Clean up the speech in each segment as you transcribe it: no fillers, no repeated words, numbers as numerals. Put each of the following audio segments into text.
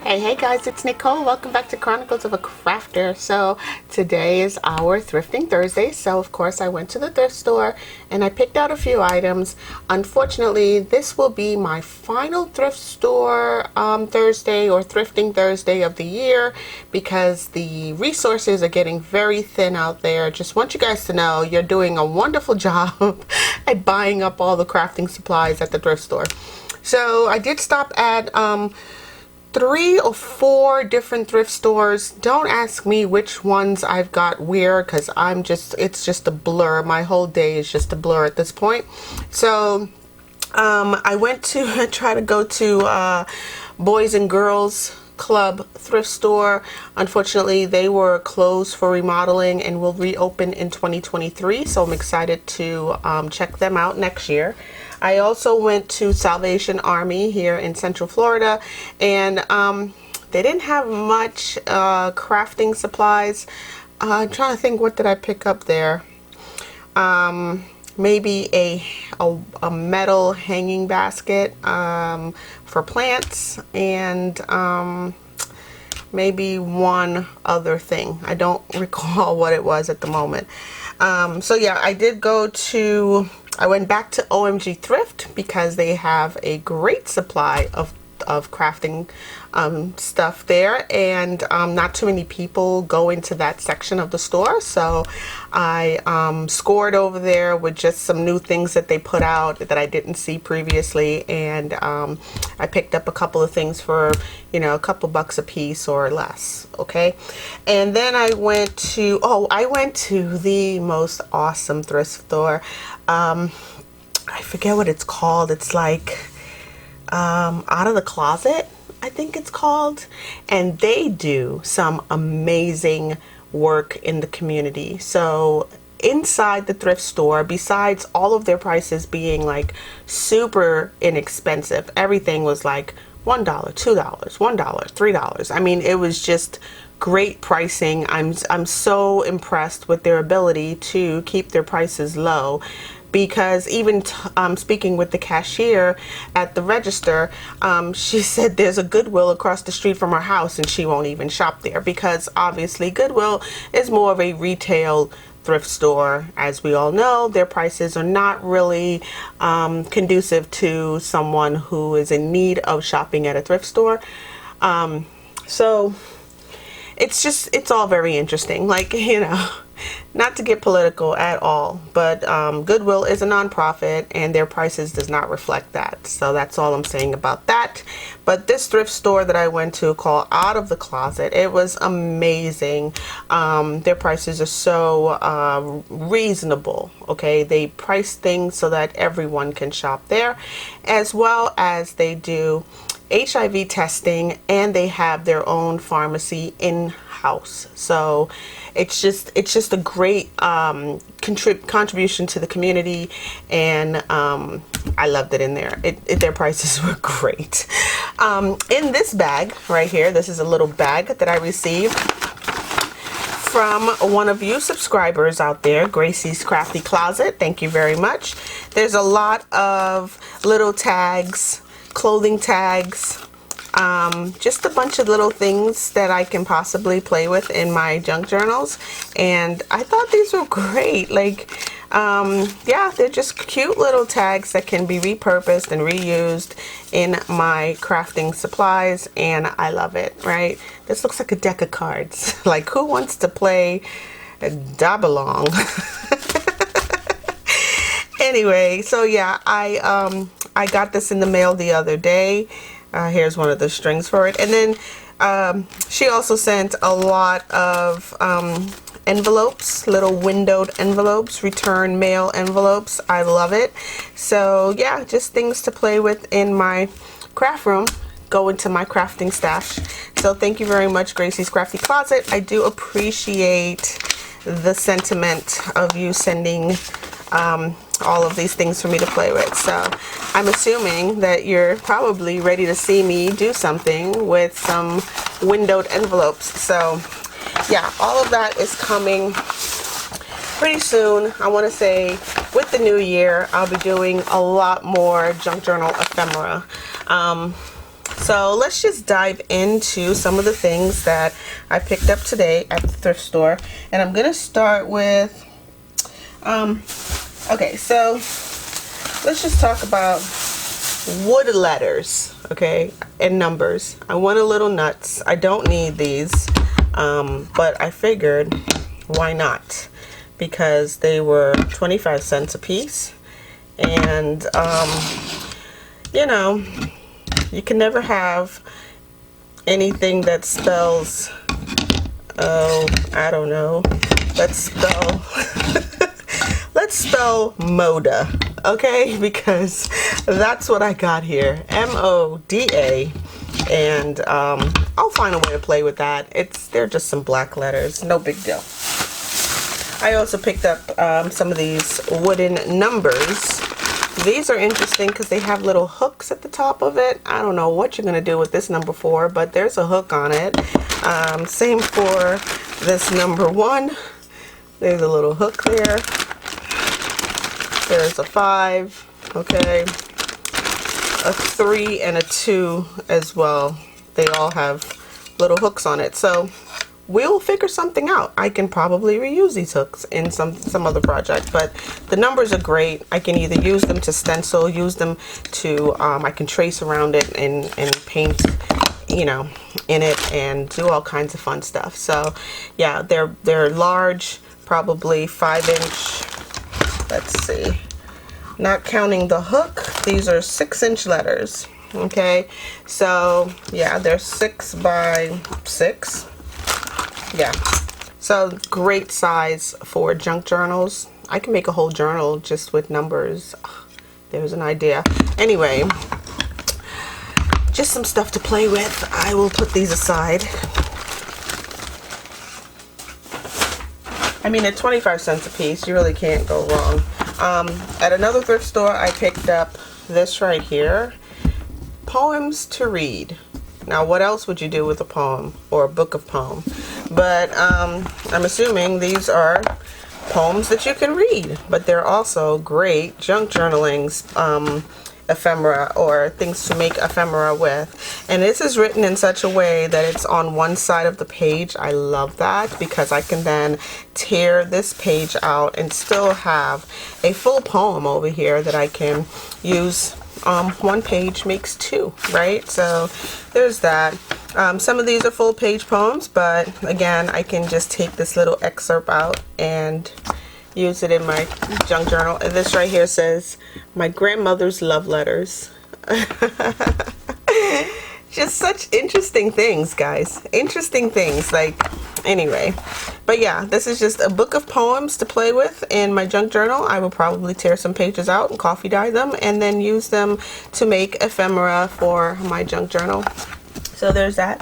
Hey guys, it's Nicole. Welcome back to Chronicles of a Crafter. So today is our Thrifting Thursday. So of course I went to the thrift store and I picked out a few items. Unfortunately, this will be my final thrift store Thursday or Thrifting Thursday of the year because the resources are getting very thin out there. Just want you guys to know you're doing a wonderful job at buying up all the crafting supplies at the thrift store. So I did stop at 3 or 4 different thrift stores. Don't ask me which ones I've got where, because it's just a blur. My whole day is just a blur at this point. So I went to try to go to Boys and Girls Club thrift store. Unfortunately, they were closed for remodeling and will reopen in 2023, so I'm excited to check them out next year. I also went to Salvation Army here in Central Florida, and they didn't have much crafting supplies. I'm trying to think, what did I pick up there? Maybe a metal hanging basket for plants, and maybe one other thing. I don't recall what it was at the moment. So yeah, I went back to OMG Thrift because they have a great supply of crafting stuff there, and not too many people go into that section of the store, so I scored over there with just some new things that they put out that I didn't see previously, and I picked up a couple of things for, you know, a couple bucks a piece or less. Okay, and then I went to the most awesome thrift store. I forget what it's called. It's like Out of the Closet, I think it's called, and they do some amazing work in the community. So inside the thrift store, besides all of their prices being like super inexpensive, everything was like $1, $2, $1, $3. I mean, it was just great pricing. I'm so impressed with their ability to keep their prices low, because even speaking with the cashier at the register, she said there's a Goodwill across the street from her house and she won't even shop there, because obviously Goodwill is more of a retail thrift store. As we all know, their prices are not really conducive to someone who is in need of shopping at a thrift store. So it's all very interesting. Like, you know, not to get political at all, but Goodwill is a nonprofit and their prices does not reflect that. So that's all I'm saying about that. But this thrift store that I went to, called Out of the Closet, it was amazing. Their prices are so reasonable. Okay, they price things so that everyone can shop there, as well as they do HIV testing, and they have their own pharmacy in-house. So it's just a great contribution to the community, and I loved it in there. Their prices were great. In this bag right here, this is a little bag that I received from one of you subscribers out there, Gracie's Crafty Closet. Thank you very much. There's a lot of little tags, clothing tags, just a bunch of little things that I can possibly play with in my junk journals, and I thought these were great. Like, yeah, they're just cute little tags that can be repurposed and reused in my crafting supplies, and I love it. Right, this looks like a deck of cards. Like, who wants to play a Dabalong? Anyway, so yeah, I got this in the mail the other day. Here's one of the strings for it. And then she also sent a lot of envelopes, little windowed envelopes, return mail envelopes. I love it. So yeah, just things to play with in my craft room, go into my crafting stash. So thank you very much, Gracie's Crafty Closet. I do appreciate the sentiment of you sending all of these things for me to play with. So I'm assuming that you're probably ready to see me do something with some windowed envelopes. So yeah, all of that is coming pretty soon. I want to say with the new year, I'll be doing a lot more junk journal ephemera. So let's just dive into some of the things that I picked up today at the thrift store. And I'm going to start with, okay, so let's just talk about wood letters, okay, and numbers. I went a little nuts. I don't need these, but I figured why not? Because they were 25 cents a piece. And, you know, you can never have anything that spells, oh, I don't know, let's spell Moda, okay, because that's what I got here, M-O-D-A, and I'll find a way to play with that. They're just some black letters, no big deal. I also picked up some of these wooden numbers. These are interesting because they have little hooks at the top of it. I don't know what you're going to do with this number 4, but there's a hook on it. Same for this number 1. There's a little hook there. There's a 5, okay, a 3 and a 2 as well. They all have little hooks on it. So we'll figure something out. I can probably reuse these hooks in some other project, but the numbers are great. I can either use them to stencil, use them to, I can trace around it and paint, you know, in it and do all kinds of fun stuff. So yeah, they're large, probably 5-inch. Let's see, not counting the hook, these are 6-inch letters. Okay, so yeah, they're 6 by 6. Yeah, so great size for junk journals. I can make a whole journal just with numbers. There's an idea. Anyway, just some stuff to play with. I will put these aside. I mean, at 25 cents a piece, you really can't go wrong. At another thrift store, I picked up this right here, Poems to Read. Now, what else would you do with a poem or a book of poem? But I'm assuming these are poems that you can read, but they're also great junk journalings, ephemera, or things to make ephemera with. And this is written in such a way that it's on one side of the page. I love that because I can then tear this page out and still have a full poem over here that I can use. One page makes 2, right? So there's that. Some of these are full page poems, but again, I can just take this little excerpt out and use it in my junk journal. And this right here says, "My grandmother's love letters." Just such interesting things, guys. Interesting things, like, anyway. But yeah, this is just a book of poems to play with in my junk journal. I will probably tear some pages out and coffee dye them and then use them to make ephemera for my junk journal. So there's that.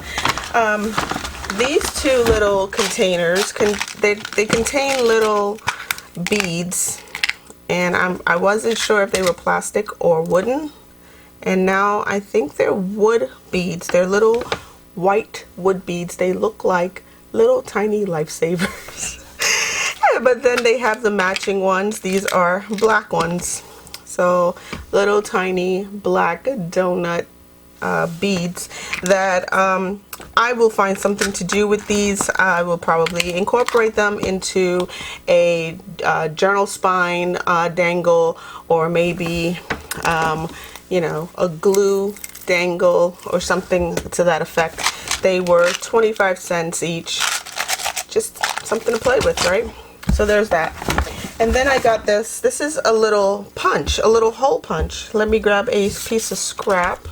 These 2 little containers, they contain little beads, and I wasn't sure if they were plastic or wooden. And now I think they're wood beads. They're little white wood beads. They look like little tiny lifesavers. But then they have the matching ones. These are black ones. So little tiny black donut beads that I will find something to do with these. I will probably incorporate them into a journal spine dangle, or maybe you know, a glue dangle or something to that effect. They were 25 cents each. Just something to play with, right? So there's that. And then I got this. This is a little punch, a little hole punch. Let me grab a piece of scrap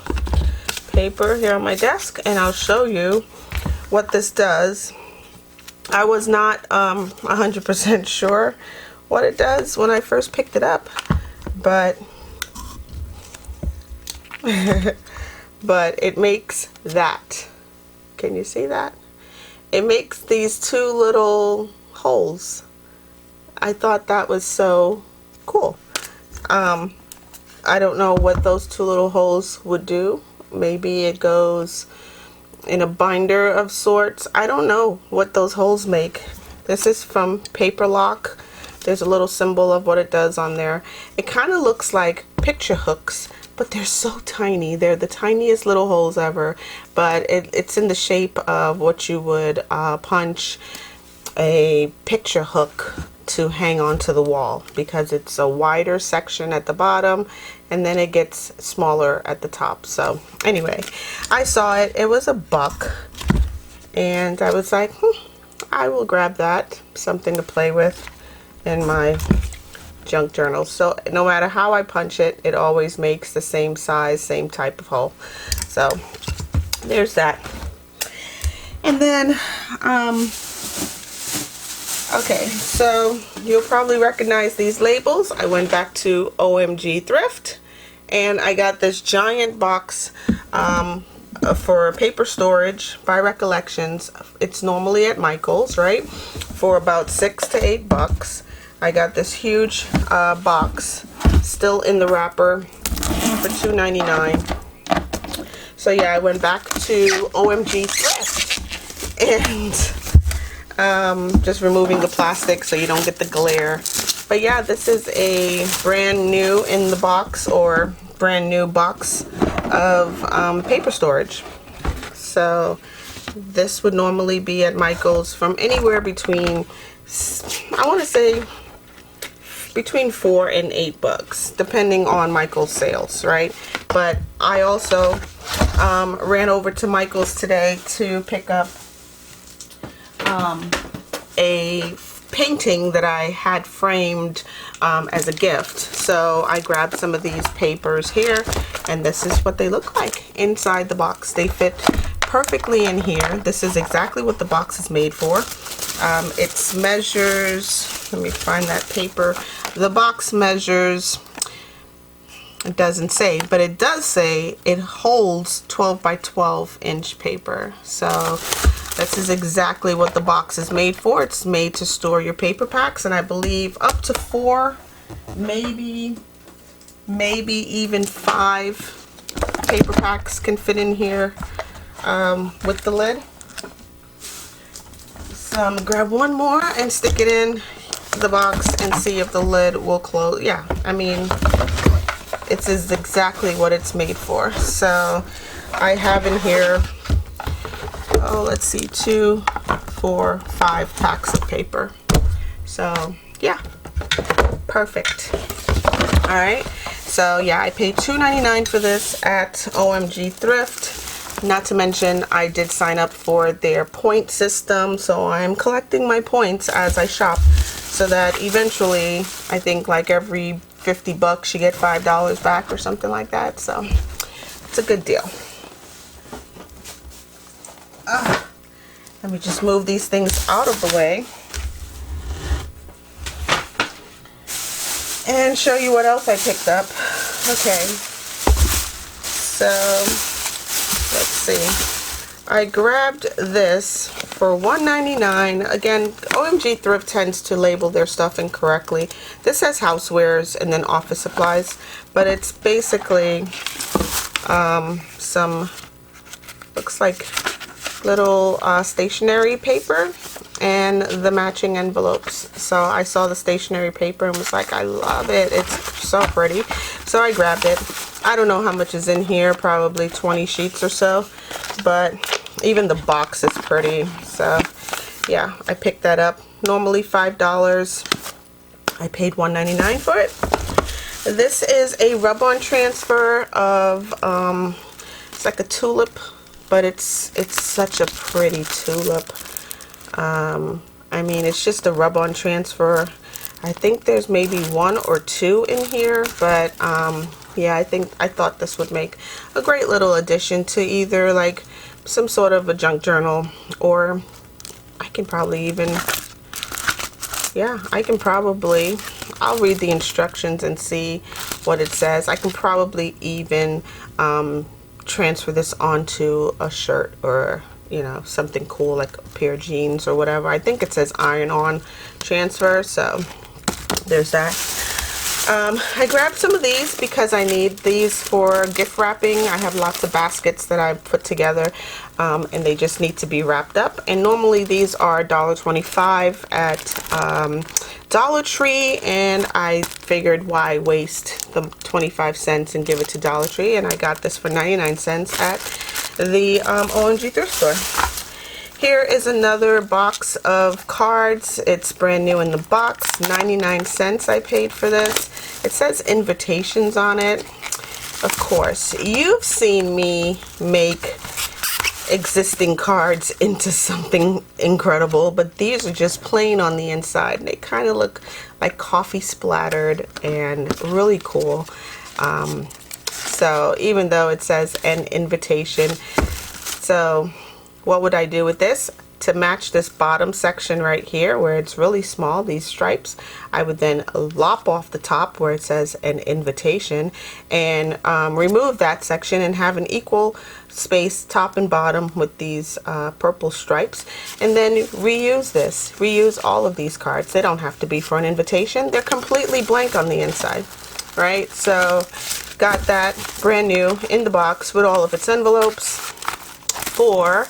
paper here on my desk and I'll show you what this does. I was not 100% sure what it does when I first picked it up, but but it makes that. Can you see that? It makes these 2 little holes. I thought that was so cool. I don't know what those 2 little holes would do. Maybe it goes in a binder of sorts. I don't know what those holes make. This is from Paper Lock. There's a little symbol of what it does on there. It kind of looks like picture hooks, but they're so tiny. They're the tiniest little holes ever, but it's in the shape of what you would punch a picture hook to hang onto the wall, because it's a wider section at the bottom and then it gets smaller at the top. So anyway, I saw it, it was $1, and I was like, I will grab that, something to play with in my junk journal. So no matter how I punch it, it always makes the same size, same type of hole. So there's that. And then okay, so you'll probably recognize these labels. I went back to OMG Thrift and I got this giant box for paper storage by Recollections. It's normally at Michael's, right? For about $6 to $8. I got this huge box, still in the wrapper, for $2.99. So yeah, I went back to OMG Thrift and just removing the plastic so you don't get the glare. But yeah, this is a brand new in the box, or brand new box of paper storage. So this would normally be at Michael's from anywhere between, I want to say, between $4 and $8, depending on Michael's sales, right? But I also ran over to Michael's today to pick up a painting that I had framed as a gift. So I grabbed some of these papers here, and this is what they look like inside the box. They fit perfectly in here. This is exactly what the box is made for. It measures, let me find that paper. The box measures, it doesn't say, but it does say it holds 12 by 12 inch paper. So this is exactly what the box is made for. It's made to store your paper packs, and I believe up to 4, maybe even 5 paper packs can fit in here with the lid. So I'm gonna grab one more and stick it in the box and see if the lid will close. Yeah, I mean, it is exactly what it's made for. So I have in here, oh, let's see, 2, 4, 5 packs of paper. So yeah, perfect. All right, so yeah, I paid $2.99 for this at OMG Thrift. Not to mention, I did sign up for their point system, so I'm collecting my points as I shop, so that eventually, I think like every $50 you get $5 back or something like that. So it's a good deal. Let me just move these things out of the way and show you what else I picked up. Okay, so let's see. I grabbed this for $1.99. Again, OMG Thrift tends to label their stuff incorrectly. This says housewares and then office supplies, but it's basically some, looks like little stationery paper and the matching envelopes. So I saw the stationery paper and was like, I love it. It's so pretty. So I grabbed it. I don't know how much is in here, probably 20 sheets or so, but even the box is pretty. So yeah, I picked that up. Normally $5. I paid $1.99 for it. This is a rub-on transfer of it's like a tulip, but it's such a pretty tulip. I mean, it's just a rub-on transfer. I think there's maybe 1 or 2 in here, but yeah, I thought this would make a great little addition to either like some sort of a junk journal, or I can probably even, yeah, I'll read the instructions and see what it says. I can probably even transfer this onto a shirt, or you know, something cool like a pair of jeans or whatever. I think it says iron on transfer, so there's that. I grabbed some of these because I need these for gift wrapping. I have lots of baskets that I've put together, and they just need to be wrapped up. And normally these are $1.25 at Dollar Tree, and I figured why waste the 25 cents and give it to Dollar Tree, and I got this for 99 cents at the OMG thrift store. Here is another box of cards. It's brand new in the box. 99 cents I paid for this. It says invitations on it. Of course, you've seen me make existing cards into something incredible, but these are just plain on the inside. They kind of look like coffee splattered and really cool. So even though it says an invitation, so what would I do with this? To match this bottom section right here where it's really small, these stripes, I would then lop off the top where it says an invitation and remove that section and have an equal space top and bottom with these purple stripes, and then reuse this. Reuse all of these cards. They don't have to be for an invitation. They're completely blank on the inside, right? So got that brand new in the box with all of its envelopes for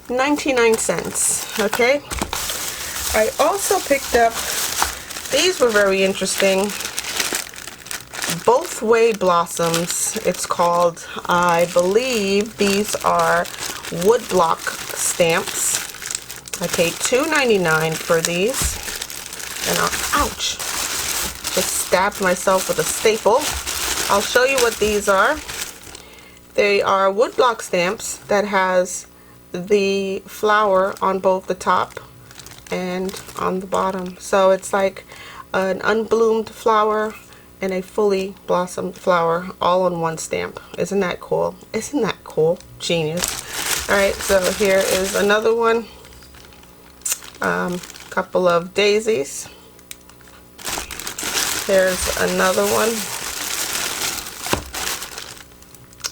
99 cents. Okay, I also picked up, these were very interesting, both way blossoms. It's called, I believe these are woodblock stamps. I paid $2.99 for these, and ouch, just stabbed myself with a staple. I'll show you what these are. They are woodblock stamps that has the flower on both the top and on the bottom. So it's like an unbloomed flower and a fully blossomed flower all on one stamp. Isn't that cool? Isn't that cool? Genius. Alright, so here is another one. Couple of daisies. Here's another one.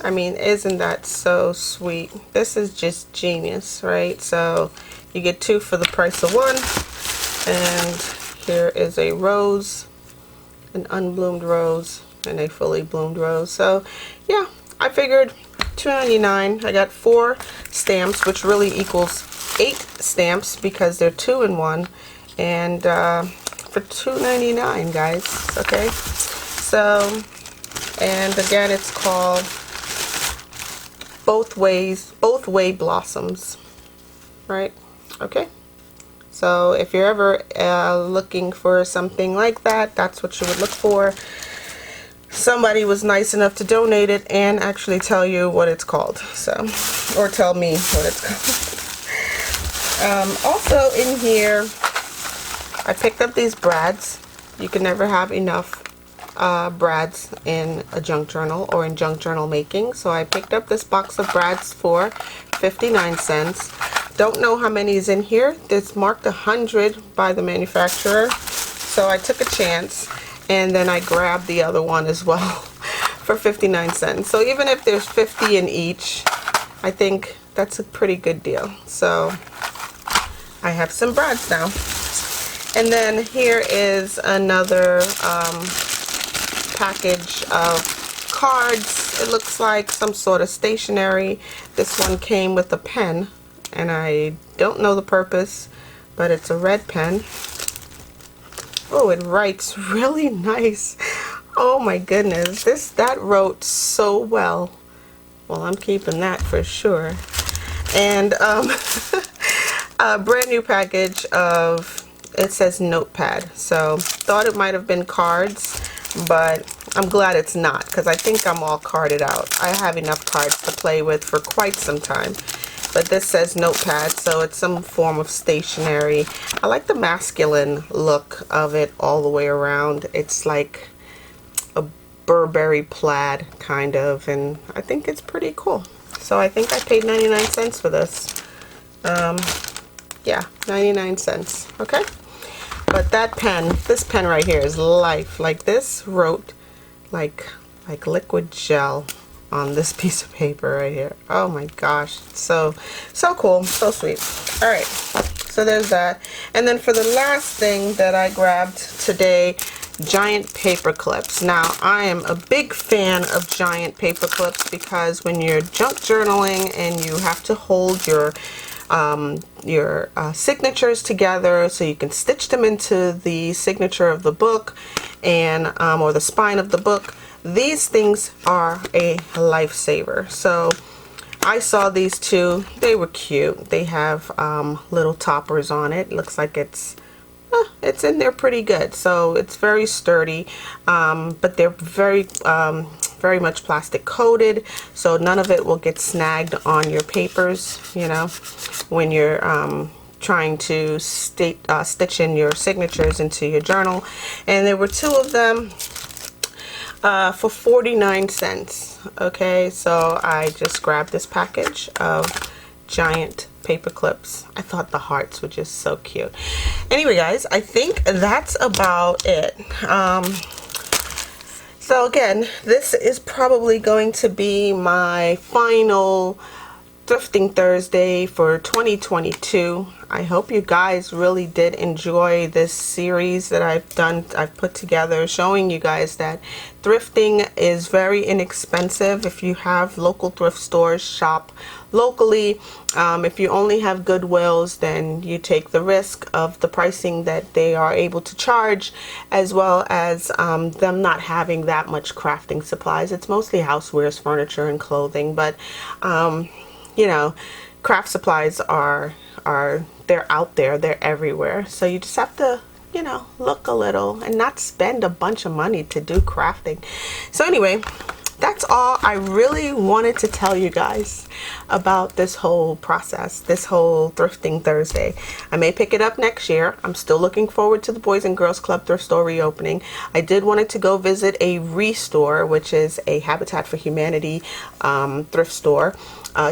I mean, isn't that so sweet? This is just genius, right? So you get two for the price of one. And here is a rose, an unbloomed rose, and a fully bloomed rose. So yeah, I figured $2.99. I got 4 stamps, which really equals 8 stamps because they're 2 in 1. And for $2.99, guys. Okay, so, and again, it's called both way blossoms, right? Okay, so if you're ever looking for something like that, that's what you would look for. Somebody was nice enough to donate it and actually tell you what it's called, so, or tell me what it's called. Also in here, I picked up these brads. You can never have enough brads in a junk journal or in junk journal making, so I picked up this box of brads for 59 cents. Don't know how many is in here. It's marked 100 by the manufacturer, so I took a chance and then I grabbed the other one as well for 59 cents. So even if there's 50 in each, I think that's a pretty good deal. So I have some brads now. And then here is another package of cards. It looks like some sort of stationery. This one came with a pen, and I don't know the purpose, but it's a red pen. Oh, it writes really nice. Oh my goodness, that wrote so well. Well, I'm keeping that for sure. And a brand new package of, it says notepad, so thought it might have been cards, but I'm glad it's not, because I think I'm all carded out. I have enough cards to play with for quite some time. But this says notepad, so it's some form of stationery. I like the masculine look of it all the way around. It's like a Burberry plaid kind of, and I think it's pretty cool. So I think I paid 99 cents for this. Yeah, 99 cents, okay? But that pen, this pen right here is life. Like, this wrote like liquid gel on this piece of paper right here. Oh my gosh, so cool, so sweet. All right, so there's that. And then for the last thing that I grabbed today, giant paper clips. Now, I am a big fan of giant paper clips because when you're junk journaling and you have to hold your signatures together so you can stitch them into the signature of the book and or the spine of the book, these things are a lifesaver. So I saw these two. They were cute. They have little toppers on it. Looks like it's in there pretty good. So it's very sturdy, but they're very much plastic coated, so none of it will get snagged on your papers, you know, when you're trying to stitch in your signatures into your journal. And there were two of them for 49 cents. Okay, so I just grabbed this package of giant paper clips. I thought the hearts were just so cute. Anyway, guys, I think that's about it. So again, this is probably going to be my final Thrifting Thursday for 2022. I hope you guys really did enjoy this series that I've put together, showing you guys that thrifting is very inexpensive. If you have local thrift stores, shop locally. If you only have Goodwills, then you take the risk of the pricing that they are able to charge, as well as them not having that much crafting supplies. It's mostly housewares, furniture, and clothing, but you know, craft supplies they're out there, they're everywhere. So you just have to, you know, look a little and not spend a bunch of money to do crafting. So anyway, that's all I really wanted to tell you guys about this whole process, this whole Thrifting Thursday. I may pick it up next year. I'm still looking forward to the Boys and Girls Club thrift store reopening. I did wanted to go visit a Restore, which is a Habitat for Humanity thrift store,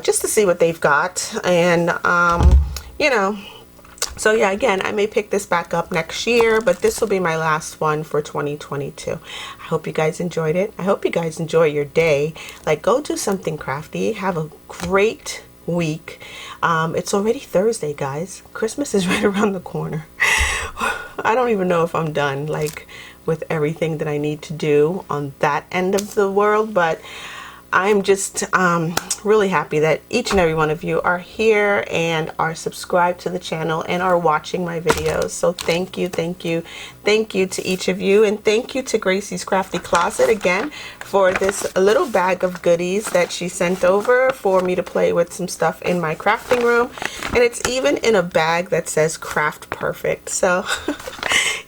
just to see what they've got. And you know, so yeah, again, I may pick this back up next year, but this will be my last one for 2022. I hope you guys enjoyed it. I hope you guys enjoy your day. Like, go do something crafty. Have a great week. It's already Thursday, guys. Christmas is right around the corner. I don't even know if I'm done, like, with everything that I need to do on that end of the world, but I'm just really happy that each and every one of you are here and are subscribed to the channel and are watching my videos. So thank you, thank you, thank you to each of you, and thank you to Gracie's Crafty Closet again for this little bag of goodies that she sent over for me to play with some stuff in my crafting room. And it's even in a bag that says Craft Perfect, so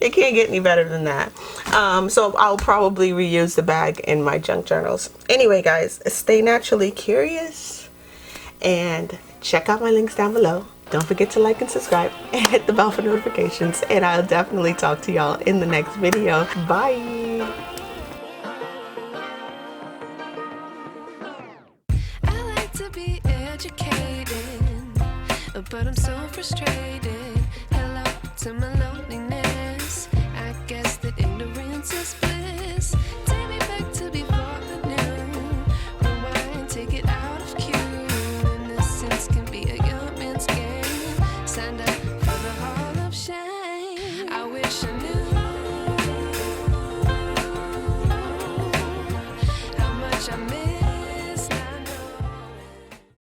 it can't get any better than that. So I'll probably reuse the bag in my junk journals. Anyway, guys, stay naturally curious and check out my links down below. Don't forget to like and subscribe and hit the bell for notifications, and I'll definitely talk to y'all in the next video. Bye. I like to be educated, but I'm so frustrated. Hello to my